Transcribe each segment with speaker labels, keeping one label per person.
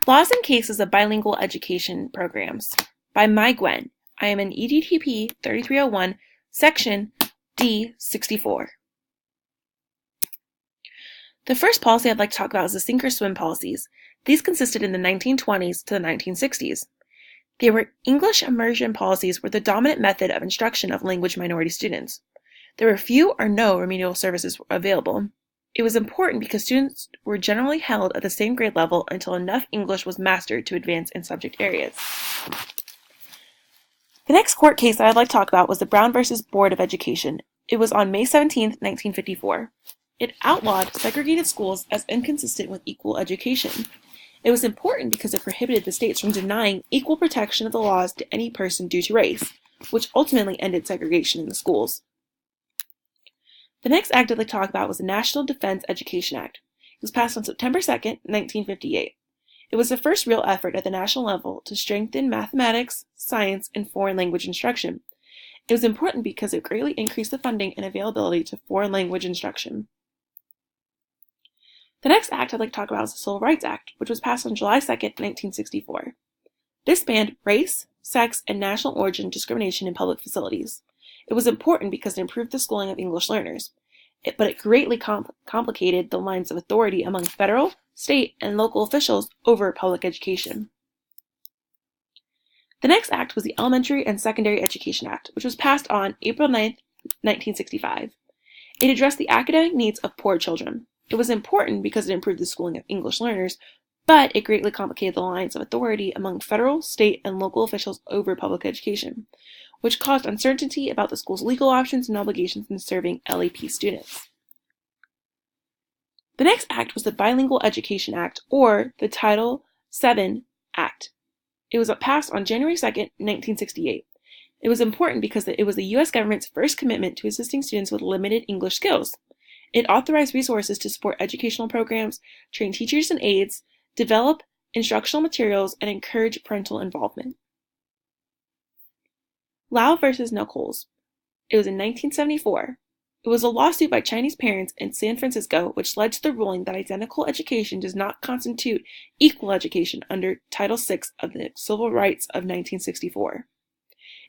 Speaker 1: Laws and Cases of Bilingual Education Programs by My Gwen. I am in EDTP 3301, Section D64. The first policy I'd like to talk about is the sink or swim policies. These consisted in the 1920s to the 1960s. They were English immersion policies were the dominant method of instruction of language minority students. There were few or no remedial services available. It was important because students were generally held at the same grade level until enough English was mastered to advance in subject areas. The next court case that I'd like to talk about was the Brown v. Board of Education. It was on May 17, 1954. It outlawed segregated schools as inconsistent with equal education. It was important because it prohibited the states from denying equal protection of the laws to any person due to race, which ultimately ended segregation in the schools. The next act I'd like to talk about was the National Defense Education Act. It was passed on September 2, 1958. It was the first real effort at the national level to strengthen mathematics, science, and foreign language instruction. It was important because it greatly increased the funding and availability to foreign language instruction. The next act I'd like to talk about is the Civil Rights Act, which was passed on July 2, 1964. This banned race, sex, and national origin discrimination in public facilities. It was important because it improved the schooling of English learners, but it greatly complicated the lines of authority among federal, state, and local officials over public education. The next act was the Elementary and Secondary Education Act, which was passed on April 9, 1965. It addressed the academic needs of poor children. It was important because it improved the schooling of English learners, but it greatly complicated the lines of authority among federal, state, and local officials over public education, which caused uncertainty about the school's legal options and obligations in serving LAP students. The next act was the Bilingual Education Act, or the Title VII Act. It was passed on January 2, 1968. It was important because it was the U.S. government's first commitment to assisting students with limited English skills. It authorized resources to support educational programs, train teachers and aides, develop instructional materials, and encourage parental involvement. Lau versus Nichols. It was in 1974. It was a lawsuit by Chinese parents in San Francisco which led to the ruling that identical education does not constitute equal education under Title VI of the Civil Rights of 1964.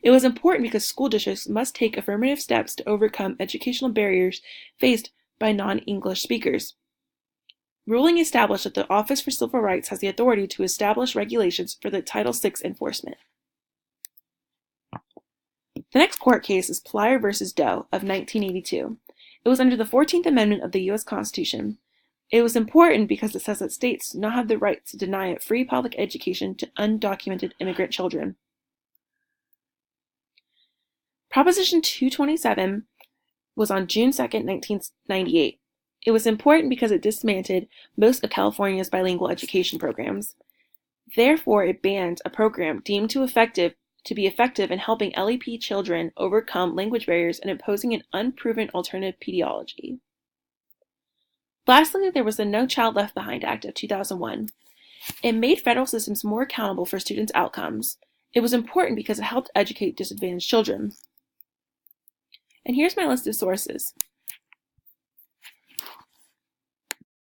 Speaker 1: It was important because school districts must take affirmative steps to overcome educational barriers faced by non-English speakers. Ruling established that the Office for Civil Rights has the authority to establish regulations for the Title VI enforcement. The next court case is Plyer v. Doe of 1982. It was under the 14th Amendment of the U.S. Constitution. It was important because it says that states do not have the right to deny a free public education to undocumented immigrant children. Proposition 227 was on June 2, 1998. It was important because it dismantled most of California's bilingual education programs. Therefore, it banned a program deemed to be effective in helping LAP children overcome language barriers and imposing an unproven alternative pedagogy. Lastly, there was the No Child Left Behind Act of 2001. It made federal systems more accountable for students' outcomes. It was important because it helped educate disadvantaged children. And here's my list of sources.